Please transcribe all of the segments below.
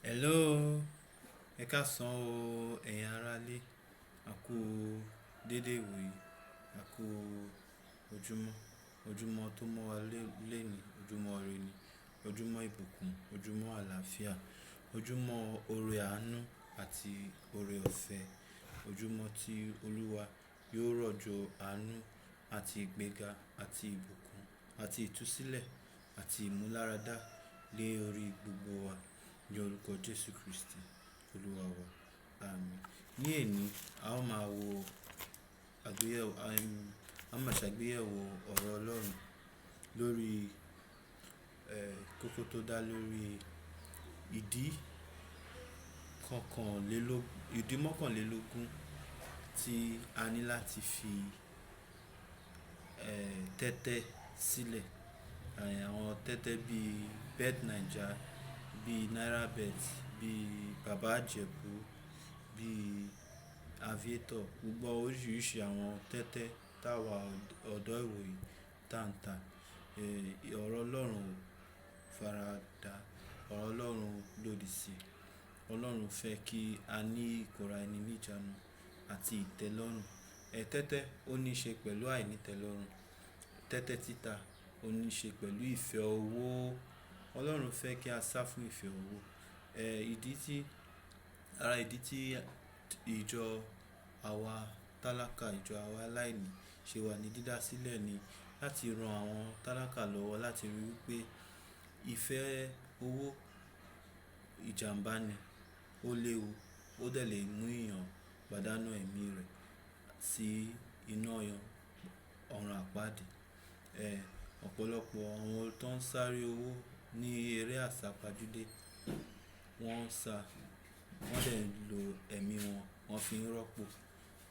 Hello, ẹ káàsán o, ẹ̀yin aráalé. A kú dédé ìwòyí, a kú ojúmọ́, ojúmọ́ tó mọ́ wa léni, ojúmọ́ ire ni, ojúmọ́ ìbùkún, ojúmọ́ àlàáfíà, ojúmọ́ oore àánú àti oore ọ̀fẹ́, ojúmọ́ tí Olúwa yóò rọ̀jò àánú àti ìgbéga àti ìbùkún àti ìtúsílẹ̀ àti ìmúláradá lé orí gbogbo wa ní orúkọ Jésù Kristi Olúwa wa. Àmín. Ní èní, a ó máa wo àgbéyẹ̀wò, a máa ṣàgbéyẹ̀wò ọ̀rọ̀ Ọlọ́run lórí kókó tó dá lórí ìdí ìdí mọ́kànlélógún tí a ní láti fi tẹ́tẹ́ sílẹ̀. Àwọn tẹ́tẹ́ bíi Bet Naija, bíi NairaBet, bíi Baba Ijebu, bíi Aviator, gbogbo oríṣiríṣi àwọn tẹ́tẹ́ táwa ọ̀dọ́ ìwòyí tàǹtà. Ọ̀rọ̀ Ọlọ́run ò faradà, ọ̀rọ̀ Ọlọ́run lòdì sí. Ọlọ́run fẹ́ kí a ní ìkóra ẹni níjàánu àti ìtẹ́lọ́rùn. Tẹ́tẹ́ ó ní í ṣe pẹ̀lú àìnítẹ́lọ́rùn. Tẹ́tẹ́ títa ó ní í ṣe pẹ̀lú ìfẹ́ owó. Ọlọ́run fẹ́ kí a sá fún ìfẹ́ owó. Ìdí tí ìjọ àwa tálákà, ìjọ àwa aláìní ṣe wà ní dídá sílẹ̀ ni láti ran àwọn tálákà lọ́wọ́ láti rí wípé ìfẹ́ owó ìjàmbá ni, ó léwu, ó dẹ̀ lè mú èèyàn pàdánù ẹ̀mí rẹ̀ sí iná ọ̀run àpáàdì. Ọ̀pọ̀lọpọ̀ àwọn tó ń sáré owó ní eré àsápajúdé, wọ́n ń sá, wọ́n dẹ̀ ń lo ẹ̀mí wọn, wọ́n fi ń rọ́pò.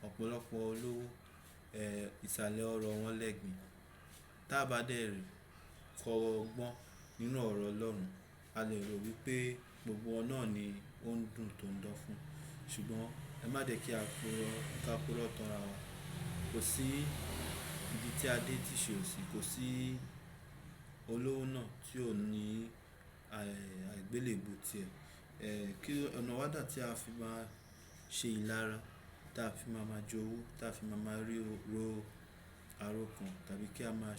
Ọ̀pọ̀lọpọ̀ olówó, ìsàlẹ̀ ọrọ̀ wọn lẹ́gbin. Tá bá dẹ̀ rí kọ́ ọgbọ́n nínú ọ̀rọ̀ Ọlọ́run, a lè rò wípé gbogbo wọn náà ni ó ń dùn tó ń dán fún. Ṣùgbọ́n ẹ má jẹ́ kí a purọ́ tanra wa. Kò sí ibi tí a dé tí ṣe ò sí, kò sí olówó náà tí ò ní àgbélébùú tiẹ̀. Kí ọ̀nà wá dà tí a fi máa ṣe ìlara, tí a fi máa jowú, tí a fi máa rí ro àròkàn, tàbí kí a máa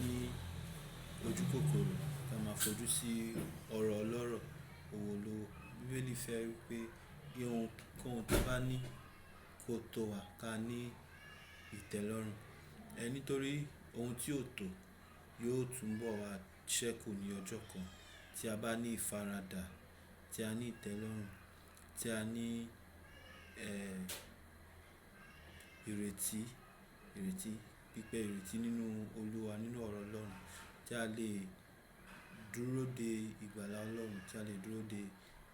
ní ojú kòkòrò, kí a máa fojú sí ọ̀rọ̀ ọlọ́rọ̀, owó olówó. Bíbélì fẹ́ wípé kí ohunkóhun tó bá ní kó tó wa ká ní ìtẹ́lọ́rùn. Nítorí ohun tí ò tó yóò túnbọ̀ wá ṣẹ́kù ní ọjọ́ kan tí a bá ní ìfaradà, tí a ní ìtẹ́lọ́rùn, tí a ní ìrètí pípẹ́, ìrètí nínú Olúwa, nínú ọ̀rọ̀ Ọlọ́run, tí a lè dúró de ìgbàlà Ọlọ́run, tí a lè dúró de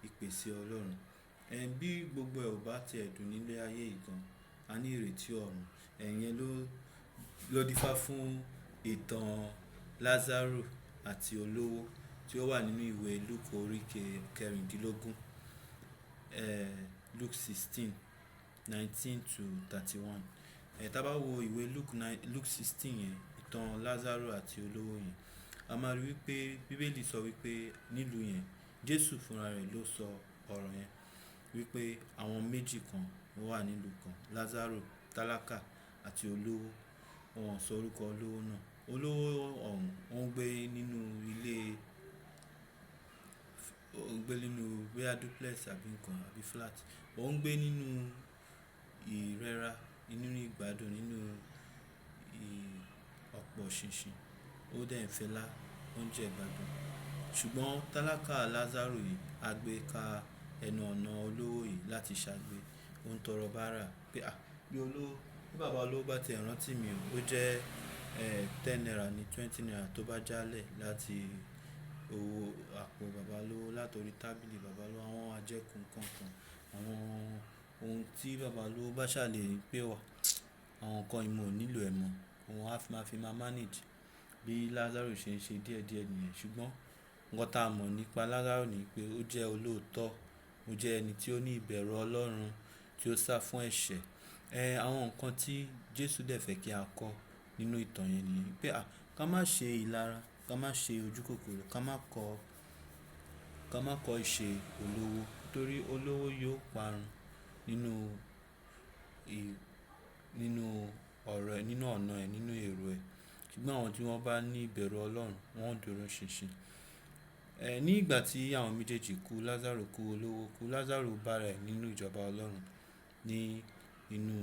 ìpèsè Ọlọ́run. Bí gbogbo ẹ̀ ò bá ti ẹ̀dùn nílé ayé yìí gan, a ní ìrètí ọ̀run. Ìyẹn ló dífá fún ìtàn Lázárù àti olówó tí ó wà nínú ìwé Lúùkù orí kẹrìndínlógún, Luke 16:19-31. Tá bá wo ìwé Luke 16 yẹn, ìtàn Lázárù àti olówó yẹn, a máa rí wípé Bíbélì sọ wípé nílùú yẹn, Jésù fúnra rẹ̀ ló sọ ọ̀rọ̀ yẹn wípé àwọn méjì kan wà nílùú kan, Lázárù tálákà àti olówó. Wọ́n sọ orúkọ olówó náà. Olówó ọ̀hún ó ń gbé nínú ilé, ó ń gbé nínú bóyá duplex àbí nǹkan àbí flat. Ó ń gbé nínú ìrẹ́ra, nínú ìgbádùn, nínú ọ̀pọ̀ ṣinṣin. Ó dẹ̀ ń fẹ́lá, ó ń jẹ ìgbádùn. Ṣùgbọ́n tálákà Lázárù yìí á gbé ka ẹnu ọ̀nà olówó yìí láti ṣagbe. Ó ń tọrọ bárà pé bí bàbá olówó bá ti rántí mi, ó jẹ́ 10 naira ní 20 naira tó bá jálẹ̀ láti owó àpò bàbá olówó, látorí tábìlì bàbá olówó, àwọn àjẹkù nǹkan, àwọn ohun tí bàbá olówó bá ṣàlè pé wà, àwọn nǹkan yìí mo nílò ẹ̀ mọ́. Òun á fi máa manage bí Lázárù ṣe ń ṣe díẹ̀díẹ̀ nìyẹn. Ṣùgbọ́n nǹkan tá a mọ̀ nípa Lázárù ni pé ó jẹ́ olóòótọ́, ó jẹ́ ẹni tí ó ní ìbẹ̀rù Ọlọ́run, tí ó sá fún ẹ̀ṣẹ̀. Àwọn nǹkan tí Jésù dẹ̀ fẹ́ kí a kọ́ nínú ìtàn yẹn nìyẹn pé ká má ṣe ìlara, ká má ṣe ojú kòkòrò, ká má kọ ká má kọ́ ìṣe olówó torí olówó yóò parun nínú nínú ọ̀rọ̀ ẹ̀, nínú ọ̀nà ẹ̀, nínú èrò ẹ̀. Ṣùgbọ́n àwọn tí wọ́n bá ní ìbẹ̀rù Ọlọ́run, wọ́n ó dúró ṣinṣin. Ní ìgbà tí àwọn méjèèjì kú, Lázárù kú, olówó kú, Lázárù bá rẹ̀ nínú ìjọba Ọlọ́run ní inú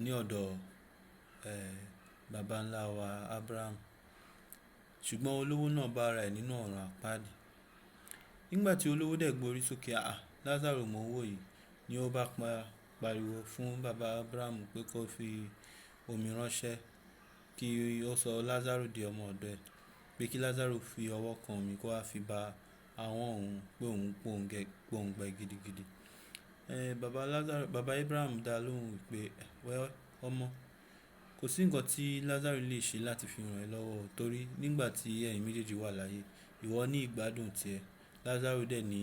ní ọ̀dọ̀ baba ńlá wa Abraham. Ṣùgbọ́n olówó náà bá ara ẹ̀ nínú ọ̀run àpáàdì. Nígbà tí olówó dẹ̀ gbórí sókè, Lázárù mò ń wò yìí, ni ó bá pariwo fún baba Abraham pé kó fi omi ránṣẹ́ kí ó sọ Lázárù di ọmọ ọ̀dọ̀ ẹ̀, pé kí Lázárù fi ọwọ́ kan omi kó wá fi ba ahọ́n òun pé òun pòǹgbẹ gidigidi. Baba Abraham dá lóhùn pé ọmọ, kò sí nǹkan tí Lázárù lè ṣe láti fi ràn ẹ́ lọ́wọ́ torí nígbà tí ẹ̀yin méjèèjì wà láyé, ìwọ ní ìgbádùn tiẹ̀, Lázárù dẹ̀ ní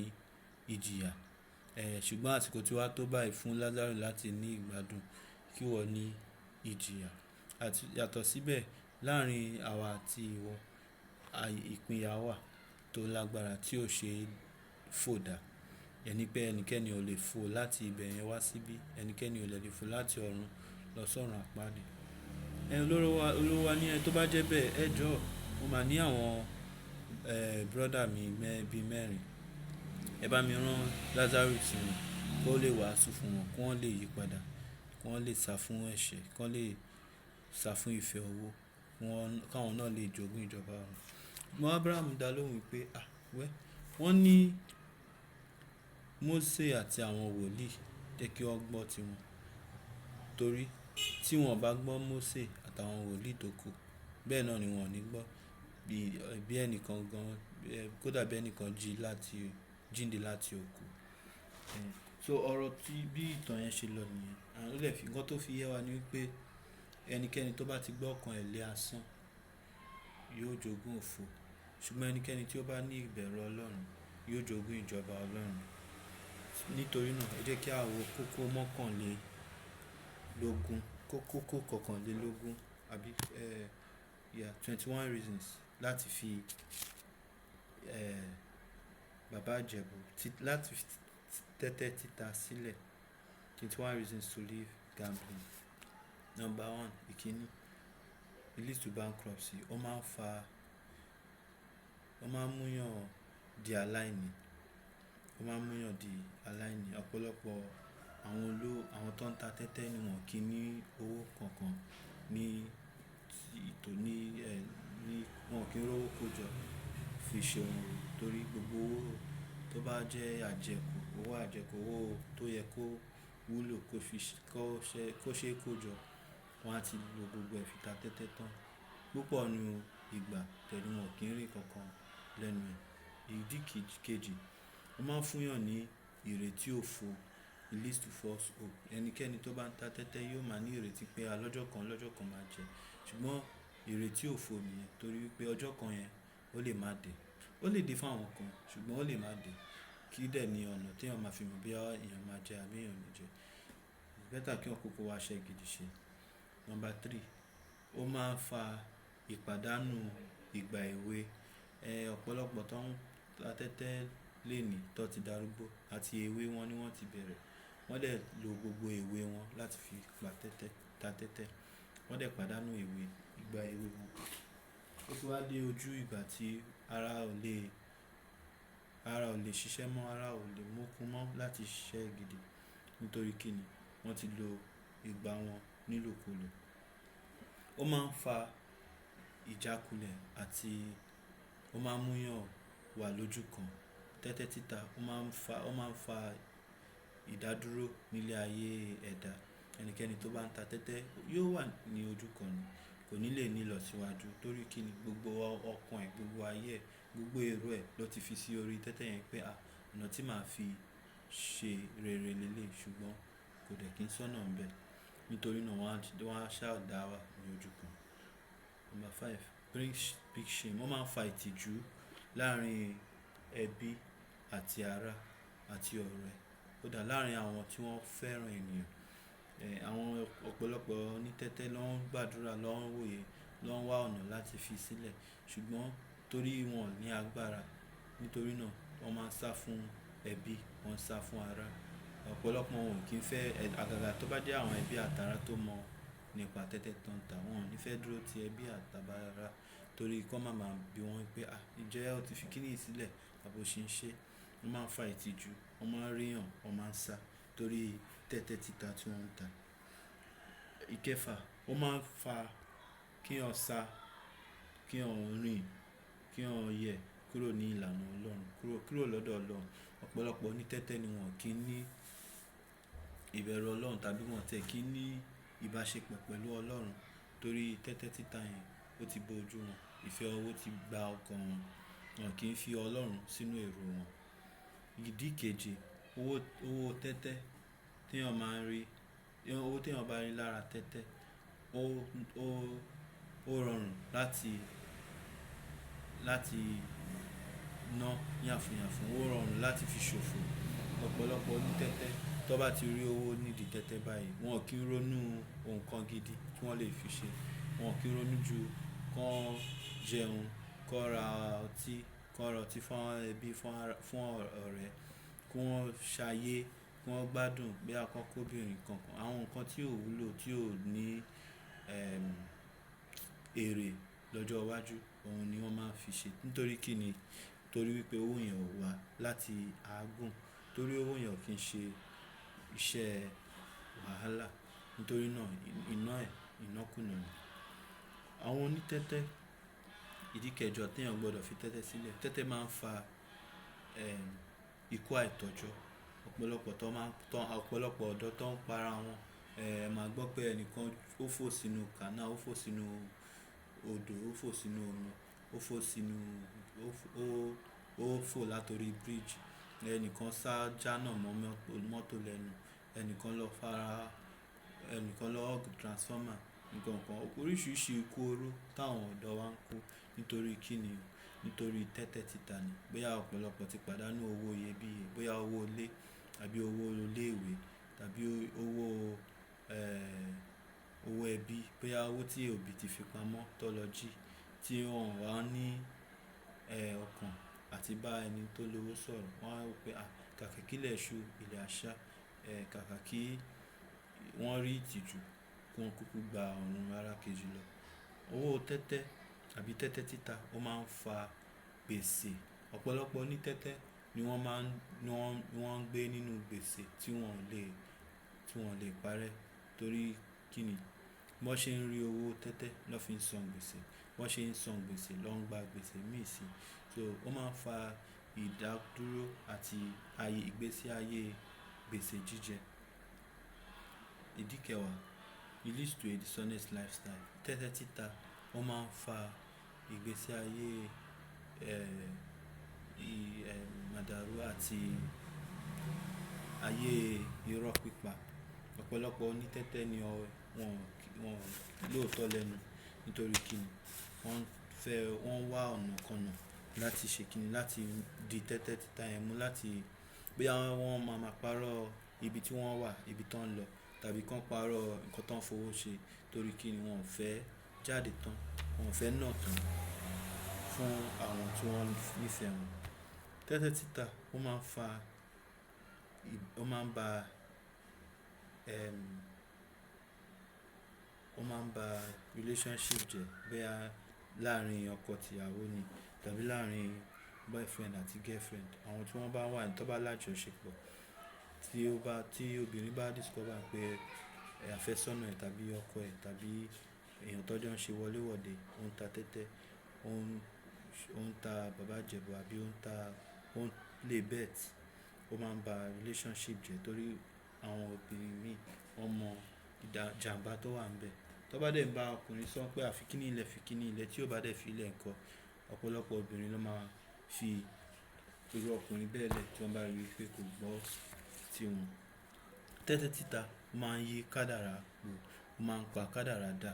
ìjìyà. Ṣùgbọ́n àsìkò tí wá tó báyìí fún Lázárù láti ní ìgbádùn, kí ìwọ ní ìjìyà. Yàtọ̀ síbẹ̀, láàrin àwa àti ìwọ, ìpínyà wà tó lágbára tí ò ṣe é fò dá. Pé ẹnikẹ́ni ò lè fò láti ibẹ̀ yẹn wá síbí, ẹnikẹ́ni ò lè fò láti ọ̀run lọ sọ́run àpáàdì. Olówó wa ní tó bá jẹ́ bẹ́ẹ̀, ẹ jọ̀ọ́, mo máa ní àwọn brother mi bíi mẹ́rin. Ẹ bá mi rán Lázárù sí wọn kó lè wàásù fún wọn, kí wọ́n lè yí padà, kí wọ́n lè sá fún ẹ̀ṣẹ̀, kí wọ́n lè sá fún ìfẹ́ owó, káwọn náà lè jogún ìjọba ọ̀run. Ṣùgbọ́n Abraham dá lóhùn pé wọ́n ní Mósè àti àwọn wòlíì, jẹ́ kí wọ́n gbọ́ tiwọn. Torí tí wọ́n bá gbọ́ Mósè àtàwọn wòlíì tó kù, bẹ́ẹ̀ náà ni wọ́n ò ní gbọ́ bí ẹnìkan gan, kódà bí ẹnìkan jíǹde láti òkú. So ọ̀rọ̀ tí bí ìtàn yẹn ṣe lọ nìyẹn. Àwọn lè fi nǹkan tó fi yé wa ní wípé ẹnikẹ́ni tó bá ti gbọ́ ọkàn ẹ̀ lé asán yóò jogún òfo. Ṣùgbọ́n ẹnikẹ́ni tí ó bá ní ìbẹ̀rù Ọlọ́run yóò jogún ìjọba Ọlọ́run. Nítorí náà ẹ jẹ́ kí a wo kókó kọkànlélógún àbí 21 reasons láti fi bàbá Ìjẹ̀bú láti fi tẹ́tẹ́ títa sílẹ̀. 21 reasons to leave gambling. Number 1, ìkíní, it leads to bankruptcy. Ó máa ń múyàn di aláìní. Ọ̀pọ̀lọpọ̀ àwọn tó ń ta tẹ́tẹ́ ni wọ́n kì í ní owó kankan wọn kì í rówó kójọ fi ṣe ohun torí gbogbo owó tó bá jẹ́ àjẹkù, owó tó yẹ kó wúlò kó ṣe kójọ, wọ́n á ti lo gbogbo ẹ̀ fi ta tẹ́tẹ́ tán. Púpọ̀ nínú ìgbà tẹ̀lé wọn kì í rí kankan lẹ́nu ẹ̀. Ìdí kejì, ó máa ń fúnyàn ní ìrètí òfo. It leads to false hope. Ẹnikẹ́ni tó bá ń ta tẹ́tẹ́ yóò máa ní ìrètí pé lọ́jọ́ kan máa jẹ. Ṣùgbọ́n ìrètí òfo nìyẹn torí pé ọjọ́ kan yẹn ó lè má dé. Ó lè dé fún àwọn kan, ṣùgbọ́n ó lè má dé. Kí dẹ̀ ni ọ̀nà tí èèyàn máa fi mọ̀ bí èèyàn máa jẹ àbí èèyàn ò ní jẹ. It's better kí èèyàn kúkú wá iṣẹ́ gidi ṣe. Number 3, ó máa ń fa ìpàdánù ìgbà èwe. Ọ̀pọ̀lọpọ̀ tó ń ta tẹ́tẹ́ lénìí tó ti darúgbó àti èwe wọn ni wọ́n ti bẹ̀rẹ̀. Wọ́n dẹ̀ lo gbogbo èwe wọn láti fi ta tẹ́tẹ́. Wọ́n dẹ̀ pàdánù ìgbà èwe wọn. Ó ti wá dé ojú ìgbà tí ara ò lè ṣiṣẹ́ mọ́, ara ò lè mókun mọ́ láti ṣiṣẹ́ gidi. Nítorí kíni wọ́n ti lo ìgbà wọn nílòkulò. Ó máa ń fa ìjákulẹ̀ àti ó máa ń múyàn wà lójú kan. Tẹ́tẹ́ títa ó máa ń fa ìdádúró nílé ayé ẹ̀dá. Ẹnikẹ́ni tó bá ń ta tẹ́tẹ́ yóò wà ní ojú kan ni, kò ní lè ní ìlọsíwájú torí kíni gbogbo ọkàn ẹ̀, gbogbo ayé ẹ̀, gbogbo èrò ẹ̀ ló ti fi sí orí tẹ́tẹ́ yẹn pé ọ̀nà tí màá fi ṣe rere lélẹ̀, ṣùgbọ́n kò dẹ̀ kí n sọ́nà ńbẹ̀. Nítorí náà wọ́n á ṣáà dá wà ní ojú kan. Number 5, brings big shame. Ó máa ń fa ìtìjú láàrin ẹbí àti ará àti ọ̀rẹ́. Ó dà láàrin àwọn tí wọ́n fẹ́ràn ènìyàn. Àwọn ọ̀pọ̀lọpọ̀ onítẹ́tẹ́ ló ń gbàdúrà, ló ń wòye, ló ń wá ọ̀nà láti fi sílẹ̀. Ṣùgbọ́n torí wọn ní agbára Nítorí náà wọ́n máa ń sá fún ẹbí, wọ́n ń sá fún ará. Ọ̀pọ̀lọpọ̀ wọn ò kí ń fẹ́ àgàgà tó bá jẹ́ àwọn ẹbí àtàrà tó mọ̀ nípa tẹ́tẹ́ tó ń tà, wọ́n ò ní fẹ́ dúró ti ẹbí àtàbàrà torí kí wọ́n máa máa bi wọ́n pé ǹjẹ́ o ti fi kíní yìí sílẹ̀ àbí o ṣì ń ṣe. Wọ́n máa ń fa ìtìjú, wọ́n máa ń ríyàn, wọ́n máa ń sá torí tẹ́tẹ́ títa tí wọ́n ń tà. Ìkẹfà, ó máa ń fa kí eyan sá, kí eyan rìn, kí eyan yẹ̀ kúrò ní ìlànà Ọlọ́run, kúrò lọ́dọ̀ Ọlọ́run. Ọ̀pọ̀lọpọ̀ onítẹ́tẹ́ ni wọ́n kì í ní ìbẹ̀rù Ọlọ́run tàbí wọ́n tẹ̀ kí ní ìbáṣepọ̀ pẹ̀lú Ọlọ́run torí tẹ́tẹ́ títa yẹn ó ti bo ojú wọn. Ìfẹ́ owó ti gba ọkàn wọn, wọn kì í fi Ọlọ́run sínú èrò wọn. Ìdí keje, owó tẹ́tẹ́ tí eyan máa ń rí, owó tí eyan bá rí lára tẹ́tẹ́, ó rọrùn láti ná yàfùnyàfùn, ó rọrùn láti fi ṣòfò. Ọ̀pọ̀lọpọ̀ onítẹ́tẹ́ tó bá ti rí owó nídìí tẹ́tẹ́ báyìí, wọn ò kí ń ronú nǹkan gidi tí wọ́n lè fi ṣe. Wọn ò kí ń ronú ju kán jẹun, kán ra ọtí fún ẹbí, fún ọ̀rẹ́, kí wọ́n ṣayé, kí wọ́n gbádùn bí àkọ́kọ́ obìnrin kankan. Àwọn nǹkan tí ò wúlò, tí ò ní èrè lọ́jọ́ iwájú, òun ni wọ́n máa ń fi ṣe. Nítorí kí ni? Torí wípé owó yẹn ò wá láti àágùn, torí owó yẹn ò kí ń ṣe iṣẹ́ wàhálà. Nítorí náà ìnákùná ni. Àwọn onítẹ́tẹ́, ìdí kẹjọ tí èèyàn gbọdọ̀ fi tẹ́tẹ́ sílẹ̀. Tẹ́tẹ́ máa ń fa ikú àìtọ́jọ́. Ọ̀pọ̀lọpọ̀ ọ̀dọ́ tó ń para wọn, máa gbọ́ pé ẹnìkan ó fò sínú canal, ó fò sínú odò, ó fò sínú omi, ó fò látorí bridge. Ẹnìkan sá jánà mọ́ mọ́tò lẹ́nu, ẹnìkan lọ hug transformer, nǹkan kan. Oríṣiríṣi ikú oró táwọn ọ̀dọ́ wa ń kú nítorí kí ni? Nítorí tẹ́tẹ́ títa ni. Bóyá ọ̀pọ̀lọpọ̀ ti pàdánù owó iyebíye, bóyá owó ilé tàbí owó ilé ìwé tàbí owó ẹbí, bóyá owó tí òbí ti fi pamọ́ tó lọ jí, tí wọ́n wá ní ọkàn àti bá ẹni tó lówó sọ̀rọ̀. Wọ́n á rò pé kàkà kí ilẹ̀ ṣú, ilẹ̀ a ṣá, kàkà kí wọ́n rí ìtìjú, kí wọ́n kúkú gba ọ̀run ara kejì lọ. Owó tẹ́tẹ́ àbí tẹ́tẹ́ títa ó máa ń fa gbèsè. Ọ̀pọ̀lọpọ̀ onítẹ́tẹ́ ni wọ́n ń gbé nínú gbèsè tí wọ́n lè parẹ́ torí kí ni? Wọ́n ṣe ń rí owó tẹ́tẹ́ lọ́ fi ń san gbèsè, wọ́n ṣe ń san gbèsè lọ́ ń gba gbèsè míì sí. So ó máa ń fa ìdádúró àti ìgbésí ayé gbèsè jíjẹ. Ìdí kẹwàá, it leads to a dishonest lifestyle. Tẹ́tẹ́ títa ó máa ń fa ìgbésí ayé màdàrú àti ayé irọ́ pípa. Ọ̀pọ̀lọpọ̀ onítẹ́tẹ́ ni wọ́n lóòótọ́ lẹ́nu nítorí kí ni? Wọ́n wá ọ̀nàkọnà láti ṣe kí ni? Láti di tẹ́tẹ́ títa yẹn mú, láti bóyá wọ́n máa parọ́ ibi tí wọ́n wà, ibi tó ń lọ tàbí kán parọ́ nǹkan tó ń fowó ṣe torí kí ni? Wọn ò fẹ́ jáde tán, wọn ò fẹ́ nà tán fún àwọn tí wọ́n nífẹ̀ẹ́ wọn. Tẹ́tẹ́ títa ó máa ń ba relationship jẹ́, bóyá láàárín ọkọ àti ìyàwó ni tàbí láàárín boyfriend àti girlfriend. Àwọn tí wọ́n bá wà tó bá lájọṣepọ̀, tí obìnrin bá discover pé àfẹ́sọ́nà ẹ̀ tàbí ọkọ ẹ̀ tàbí èèyàn tó jọ ń ṣe wọléwọ̀de, ó ń ta tẹ́tẹ́, ó ń ta bàbá ìjẹ̀bú àbí ó ń play bet, ó máa ń ba relationship jẹ́ torí àwọn obìnrin míì wọ́n mọ ìjàǹbá tó wà níbẹ̀. Tó bá dẹ̀ ń bá ọkùnrin sọ pé fi kíní ilẹ̀ tí ó bá dẹ̀ fi ilẹ̀ ńkọ́, ọ̀pọ̀lọpọ̀ obìnrin ló máa fi irú ọkùnrin bẹ́ẹ̀ lẹ̀ tí wọ́n bá rí i pé kò gbọ́ tí wọn. Tẹ́tẹ́ títa máa ń yí kádàrá po, ó máa ń pa kádàrá dà.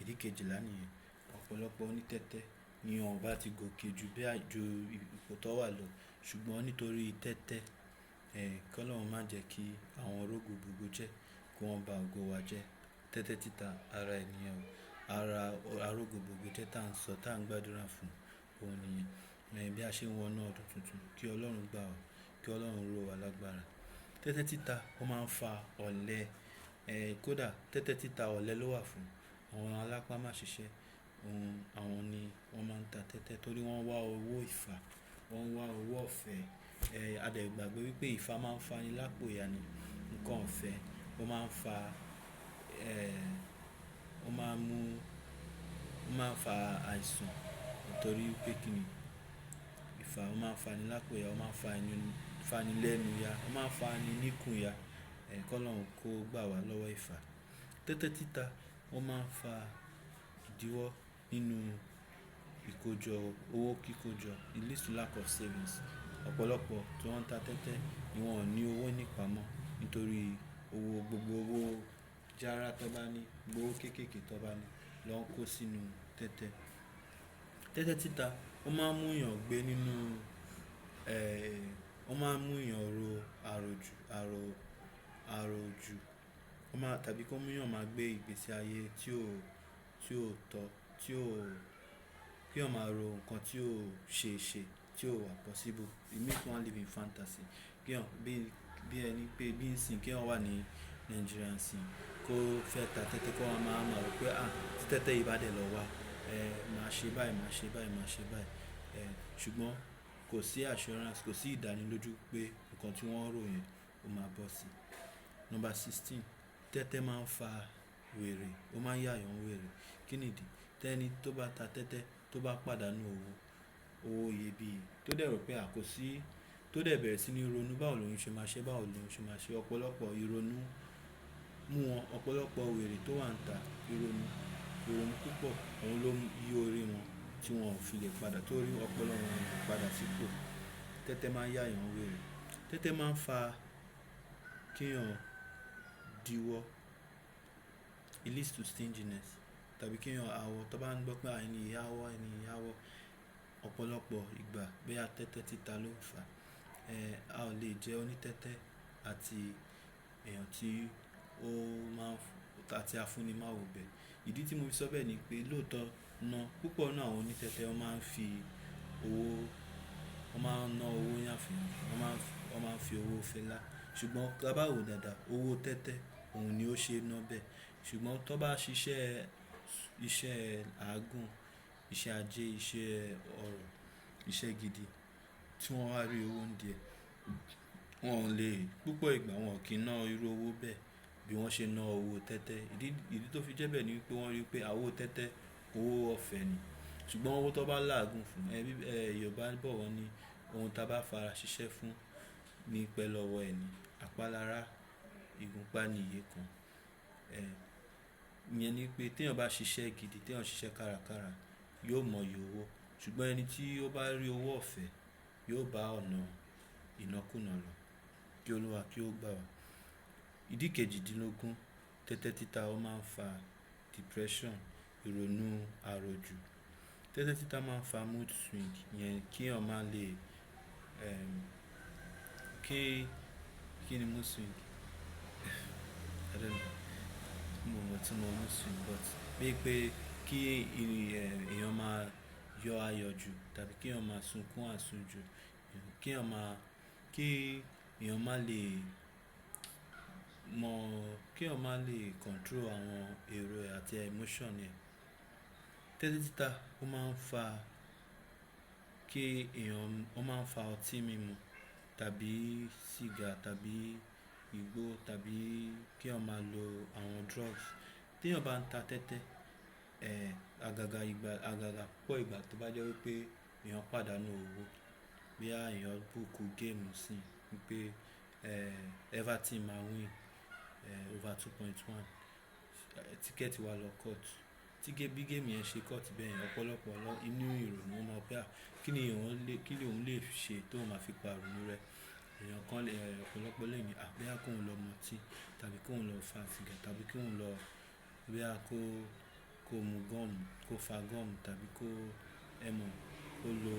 Ìdí kejìlá nìyẹn. Ọ̀pọ̀lọpọ̀ onítẹ́tẹ́ ni wọ́n bá ti gòkè ju ipò tó wà lọ, ṣùgbọ́n nítorí tẹ́tẹ́, kí Ọlọ́run má jẹ́ kí àwọn orógbo gbogbo jẹ́ kí wọ́n ba ògo wa jẹ́. Tẹ́tẹ́ títa ara ènìyàn, ara arógo gbogbo jẹ́ tá ń gbàdúrà fún òun nìyẹn. bí a ṣe ń wọnú ọdún tuntun. Kí Ọlọ́run gbà wá, kí Ọlọ́run ró wa lágbára. Tẹ́tẹ́ títa ó máa ń fa ọ̀lẹ. Kódà tẹ́tẹ́ títa ọ̀lẹ ló wà fún. Àwọn alápá má ṣiṣẹ́, àwọn ni wọ́n máa ń ta tẹ́tẹ́ torí wọ́n wá owó ìfà, wọ́n wá owó ọ̀fẹ́. A dẹ̀ gbàgbé wípé ìfà máa ń fani lápò ya ni. Ǹkan ọ̀fẹ́ ó máa ń fa, ó máa ń fa àìsàn nítorí pé kíni ìfà ó máa ń fani lápò ya, ó máa ń fani lẹ́nu ya, ó máa ń fani níkùn ya. Kí Ọlọ́run kó gbà wá lọ́wọ́ ìfà. Tẹ́tẹ́ títa ó máa ń fa ìdíwọ́ nínú ìkójọ owó kíkójọ. It leads to lack of savings. Ọ̀pọ̀lọpọ̀ tí wọ́n ń ta tẹ́tẹ́ ni wọ́n ò ní owó nípamọ́ nítorí gbogbo owó jára tó bá ní, gbogbo owó kéékèèké tó bá ní ló ń kó sínú tẹ́tẹ́. Tẹ́tẹ́ títa ó máa ń mú èèyàn gbé nínú, ó máa ń mú èèyàn ro àròjù. Tàbí kó mú èèyàn máa gbé ìgbésí ayé tí ò tọ́, kí èèyàn máa ro nǹkan tí ò ṣe é ṣe, tí ò wà possible. It makes one live in fantasy. Kí èèyàn bí ẹni pé bí ń sìn kí èèyàn wà ní Nigeria ń sìn kó fẹ́ ta tẹ́tẹ́ kó máa rò pé tí tẹ́tẹ́ yìí bá dẹ̀ lọ wá, màá ṣe báyìí, màá ṣe báyìí, màá ṣe báyìí. Ṣùgbọ́n kò sí assurance, kò sí ìdánilójú pé nǹkan tí wọ́n rò yẹn ó máa bọ́ sí. Number 16, tẹ́tẹ́ máa ń fa wèrè, ó máa ń yà èèyàn wèrè. Kí nìdí? Tẹ́ni tó bá ta tẹ́tẹ́ tó bá pàdánù owó iyebíye tó dẹ̀ rò pé kò sí, tó dẹ̀ bẹ̀rẹ̀ sí ní ronú báwo lòun ṣe máa ṣe, báwo lòun ṣe máa ṣe. Ọ̀pọ̀lọpọ̀ ìrònú mú wọn, ọ̀pọ̀lọpọ̀ wèrè tó wà níta ìrònú púpọ̀ òun ló yí orí wọn tí wọn ò fi lè padà torí ọpọlọ wọn ò padà sípò. Tẹ́tẹ́ máa ń yà èèyàn wèrè. Tẹ́tẹ́ máa ń fa kí èèyàn díwọ́. It leads to stinginess. Tàbí kí èèyàn àwọ̀ tó bá ń gbọ́ pé ẹni yìí àwọ̀. Ọ̀pọ̀lọpọ̀ ìgbà bóyá tẹ́tẹ́ títa ló ń fà. A ò lè jẹ́ onítẹ́tẹ́ àti èèyàn tí ó máa ń àti afúnimáwo bẹ̀. Ìdí tí mo fi sọ bẹ́ẹ̀ ni pé lóòótọ́ náà púpọ̀ nínú àwọn onítẹ́tẹ́ wọ́n máa ń fi owó, wọ́n máa ń ná owó yànfùyànfù, wọ́n máa ń fi owó fẹ́lá. Ṣùgbọ́n tí a bá wò dáadáa, owó tẹ́tẹ́ òun ni ó ṣe é ná bẹ́ẹ̀. Ṣùgbọ́n tó bá ṣiṣẹ́ iṣẹ́ àágùn, iṣẹ́ ajé, iṣẹ́ ọrọ̀, iṣẹ́ gidi tí wọ́n wá rí owó ń díẹ̀, wọn ò lè púpọ̀ ìgbà wọn kì í ná irú owó bẹ́ẹ̀ bí wọ́n ṣe ná owó tẹ́tẹ́. Ìdí tó fi jẹ́ bẹ́ẹ̀ ni wípé wọ́n rí pé owó tẹ́tẹ́ owó ọ̀fẹ́ ni. Ṣùgbọ́n owó tó bá làágùn fún, Yorùbá bọ̀ wọ́n ní ohun tí a bá fara ṣiṣẹ́ fún ní pẹ́ lọ́wọ́ ẹni. Àpálára ìgúnpá ni iye kan. Ìyẹn ni pé tí èèyàn bá ṣiṣẹ́ gidi, tí èèyàn ṣiṣẹ́ kárakára yóò mọyì owó. Ṣùgbọ́n ẹni tí ó bá rí owó ọ̀fẹ́ yóò bá ọ̀nà ìnákùná lọ. Kí Olúwa kí ó gbà wá. Ìdí kejìdínlógún, tẹ́tẹ́ títa ó máa ń fa depression, ìrònú àròjù. Tẹ́tẹ́ títa máa ń fa mood swing. Ìyẹn kí èèyàn máa lè, kí ni mood swing? I don't know. Mo mọ̀ tí mo mood swing but bí pé kí èèyàn máa yọ ayọ̀ jù tàbí kí èèyàn máa sunkún àsunjù. Kí èèyàn má lè control àwọn èrò àti emotion ẹ̀. Tẹ́tẹ́ títa ó máa ń fa ọtí mímu tàbí sìgá tàbí igbó tàbí kí èèyàn máa lo àwọn drugs. Tí èèyàn bá ń ta tẹ́tẹ́, àgàgà púpọ̀ ìgbà tó bá jẹ́ wípé èèyàn pàdánù owó, bí èèyàn book game sí wípé Everton máa win over 2.1, tíkẹ́ẹ̀tì wá lọ cut. Bí game yẹn ṣe cut bẹ́ẹ̀, ọ̀pọ̀lọpọ̀ inú ìrònú wọn máa pé kí ni òun lè ṣe tó máa fi pa ìrònú rẹ̀. Ọ̀pọ̀lọpọ̀ lè ní bóyá kó lọ mutí tàbí kó lọ fa sìgá tàbí kó lọ bóyá kó mu gọ́ọ̀mù, kó fa gọ́ọ̀mù tàbí kó lo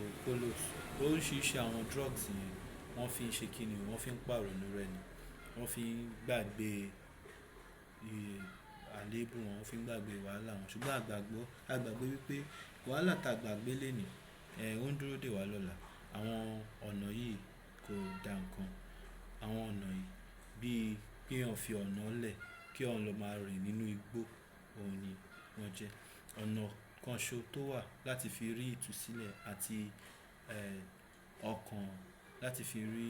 oríṣiríṣi àwọn drugs yẹn wọ́n fi ń ṣe kíni, wọ́n fi ń pa ìrònú rẹ̀ ni. Wọ́n fi ń gbàgbé àléébù wọn, wọ́n fi ń gbàgbé wàhálà wọn. Ṣùgbọ́n a gbàgbé wípé wàhálà tá gbàgbé lénìí, ó ń dúró dè wá lọ́la. kí èèyàn fi ọ̀nà lẹ̀, kí èèyàn lọ máa rìn nínú igbó, òun ni wọ́n jẹ́. Ọ̀nà kan ṣo tó wà láti fi rí ìtúsílẹ̀ àti ọkàn, láti fi rí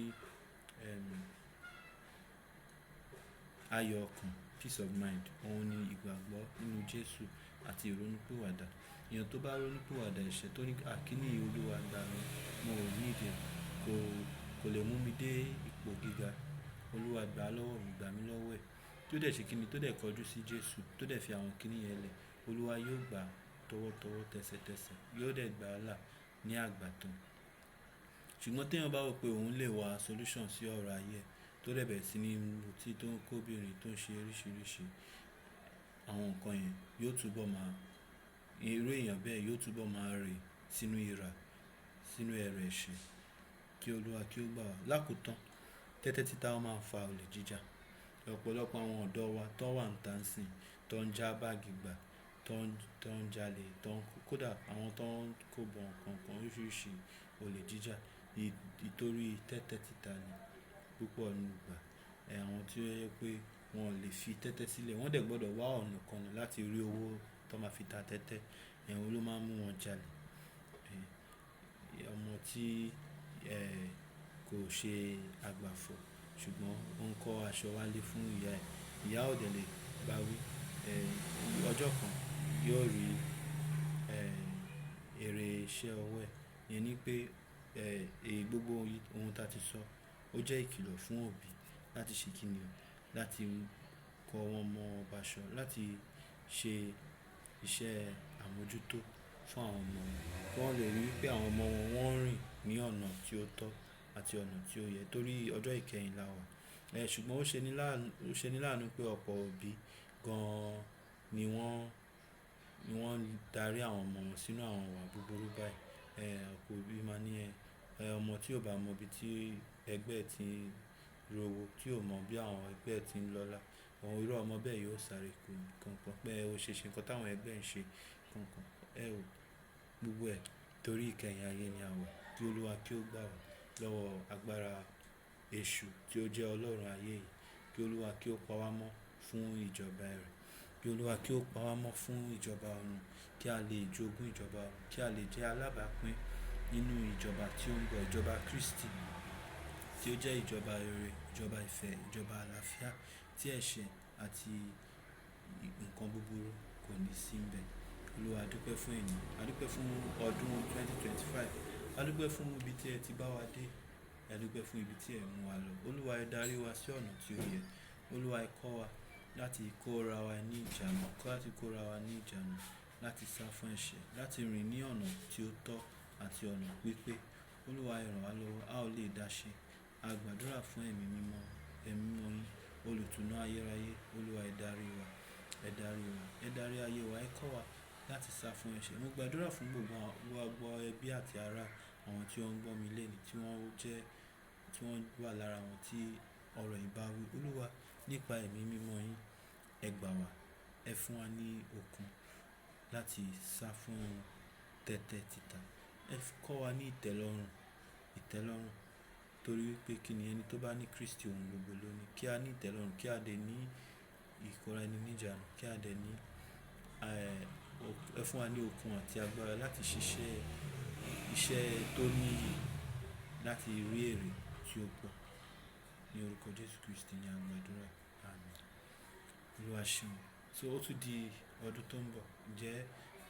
ayọ̀ ọkàn, peace of mind, òun ni ìgbàgbọ́ nínú Jésù àti ìrònúpìwàdà. Èèyàn tó bá ronúpìwàdà ẹ̀ṣẹ̀ tó ní kíní Olúwa gbà mí, mo ò ní ìdí kò lè mú mi dé ipò gíga. Olúwa gbà lọ́wọ́ mi, gbà mí lọ́wọ́ ẹ̀. Tó dẹ̀ ṣe kíni, tó dẹ̀ kọjú sí Jésù, tó dẹ̀ fi àwọn kíní yẹn lẹ̀, Olúwa yóò gbà tọwọ́tọwọ́, tẹsẹ̀tẹsẹ̀, yóò dẹ̀ gbà á là ní àgbàtàn. Ṣùgbọ́n tí èèyàn bá rò pé òun lè wá solution sí ọ̀rọ̀ ayé, tó dẹ̀ bẹ̀rẹ̀ sí ní mutí, tó ń kóbìnrin, tó ń ṣe oríṣiríṣi àwọn nǹkan yẹn, yóò túbọ̀ máa, irú èèyàn bẹ́ẹ̀ yóò túbọ̀ máa rè sínú ìrà, sínú ẹrù ẹ̀ṣẹ̀. Kí Olúwa kí ó gbà wá. Lákòótán, tẹ́tẹ́ títa ó máa ń fa olè jíjà. Ọ̀pọ̀lọpọ̀ àwọn ọ̀dọ́ wa tó wà níta ńsìn, tó ń já báàgì gbà, tó ń jalè, kódà àwọn tó ń kóbọn nǹkan oríṣiríṣi olè jíjà, ìtorí tẹ́tẹ́ títa ni púpọ̀ nínú ìgbà. Àwọn tí ó yẹ pé wọn ò lè fi tẹ́tẹ́ sílẹ̀, wọ́n dẹ̀ gbọ́dọ̀ wá ọ̀nà kan láti rí owó tó máa fi ta tẹ́tẹ́, òun ló máa ń mú wọn jalè. Ọmọ tí kò ṣe àgbàfọ̀, ṣùgbọ́n ó ń kó aṣọ wálé fún ìyá ẹ̀, ìyá ò dẹ̀ lè bá wí. Ọjọ́ kan yóò rí èrè iṣẹ́ ọwọ́ ẹ̀. Ìyẹn ni pé gbogbo ohun tí a ti sọ, ó jẹ́ ìkìlọ̀ fún òbí láti ṣe kíni o, láti kọ́ wọn mọ́ bàṣọ, láti ṣe iṣẹ́ àmójútó fún àwọn ọmọ wọn, kí wọ́n lè rí pé àwọn ọmọ wọn wọ́n rìn ní ọ̀nà tí ó tọ́ àti ọ̀nà tí ó yẹ, torí ọjọ́ ìkẹyìn la wà. Ṣùgbọ́n ó ṣe ní láàánú pé ọ̀pọ̀ òbí gan-an ni wọ́n darí àwọn ọmọ wọn sínú àwọn ìwà búburú báyìí. Ọ̀pọ̀ òbí máa ní ọmọ tí ò bá mọ ibi tí ẹgbẹ́ ẹ̀ ti ń rówó, tí ò mọ bí àwọn ẹgbẹ́ ẹ̀ ti ń lọ́lá, àwọn irú ọmọ bẹ́ẹ̀ yóò sáré kú kankan pé ó ṣe nǹkan táwọn ẹgbẹ́ ń ṣe kankan. Gbogbo ẹ̀ torí ìkẹyìn ayé ni a wà. Kí Olúwa kí ó gbà wá lọ́wọ́ agbára èṣù tí ó jẹ́ ọlọ́run ayé yìí. Kí Olúwa kí ó pa wá mọ́ fún ìjọba rẹ̀. Kí Olúwa kí ó pa wá mọ́ fún ìjọba ọ̀run, kí a lè jogún ìjọba ọ̀run, kí a lè jẹ́ alábàápín nínú ìjọba tí ó ń bọ̀, ìjọba Kristi, tí ó jẹ́ ìjọba rere, ìjọba ìfẹ́, ìjọba àlàáfíà, tí ẹ̀ṣẹ̀ àti nǹkan búburú kò ní sí níbẹ̀. Olúwa a dúpẹ́ fún èyí, a dúpẹ́ fún ọdún 2025, a dúpẹ́ fún ibi tí ẹ ti bá wa dé, a dúpẹ́ fún ibi tí ẹ mú wa lọ. Olúwa ẹ darí wa sí ọ̀nà tí ó yẹ. Olúwa ẹ kọ́ wa láti kóra wa ní ìjánu, láti sá fún ẹ̀ṣẹ̀, láti rìn ní ọ̀nà tí ó tọ́ àti ọ̀nà pípé. Olúwa ẹ ràn wá lọ́wọ́, a ò lè dá ṣe. A gbàdúrà fún ẹ̀mí mímọ́ yín, olùtùnú ayérayé. Olúwa ẹ darí wa, ẹ darí ayé wa, ẹ kọ́ wa láti sá fún ẹ̀ṣẹ̀. Mo gbàdúrà fún gbogbo ẹbí àti ará àwọn tí wọ́n ń gbọ́ mi lẹ́ni, tí wọ́n wà lára àwọn tí ọ̀rọ̀ yìí bá wí. Olúwa, nípa ẹ̀mí mímọ́ yín, ẹ gbà wá, ẹ fún wa ní okun láti sá fún tẹ́tẹ́ títa. Ẹ kọ́ wa ní ìtẹ́lọ́rùn, torí pé kíni ẹni tó bá ní Kristi ohun gbogbo ló ní. Kí a ní ìtẹ́lọ́rùn, kí a dẹ̀ ní ìkóra ẹni ní ìjánu, kí a dẹ̀ ní ẹ fún wa ní okun àti agbára láti ṣiṣẹ́ iṣẹ́ tó níyì, láti rí èrè tí ó pọ̀. Ní orúkọ Jésù Kristi ni a gbàdúrà. Àmín. Olúwa ṣeun. So ó tún di ọdún tó ń bọ̀. Ǹjẹ́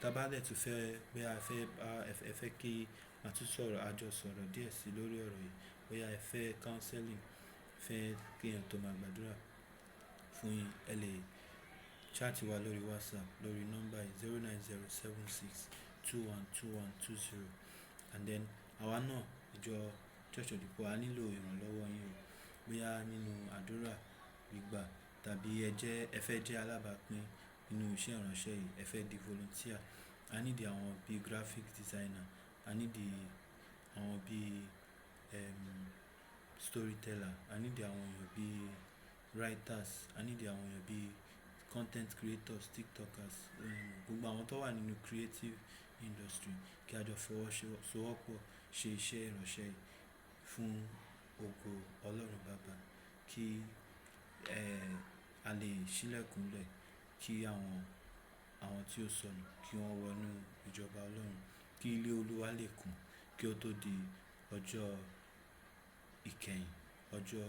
tá bá dẹ̀ tún fẹ́ pé ẹ fẹ́ kí a tún sọ̀rọ̀, a jọ sọ̀rọ̀ díẹ̀ sí lórí ọ̀rọ̀ yìí, bóyá ẹ fẹ́ counseling, fẹ́ kí èèyàn tó máa gbàdúrà fún yín, ẹ lè chat wa lórí WhatsApp lórí nọ́mbà 09076212120. And then àwa náà, ìjọ Church of the Poor, a nílò ìrànlọ́wọ́ yín o. Bóyá nínú àdúrà gbígbà, tàbí ẹ fẹ́ jẹ́ alábàápín nínú iṣẹ́ ìránṣẹ́ yìí, ẹ fẹ́ di volunteer. A need àwọn bíi graphic designer, a need àwọn bíi storyteller, a need àwọn èèyàn bíi writers, a need àwọn èèyàn bíi content creators, tiktokers, gbogbo àwọn tó wà nínú creative industry, kí a jọ fọwọ́sowọ́pọ̀ ṣe iṣẹ́ ìránṣẹ́ yìí fún ògo Ọlọ́run Baba, kí a lè ṣílẹ̀kùnlẹ̀ kí àwọn tí ó sọnù kí wọ́n wọnú ìjọba Ọlọ́run, kí ilé Olúwa lè kún kí ó tó di ọjọ́ ìkẹyìn, ọjọ́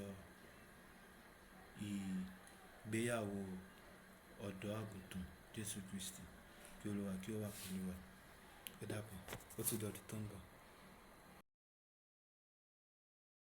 ìgbéyàwó ọ̀dọ́ àgùntàn Jésù Kristi. Kí Olúwa kí ó wà pẹ̀lú wa. Ó dàbọ̀. Ó ti dọ̀dún tó ń bọ̀.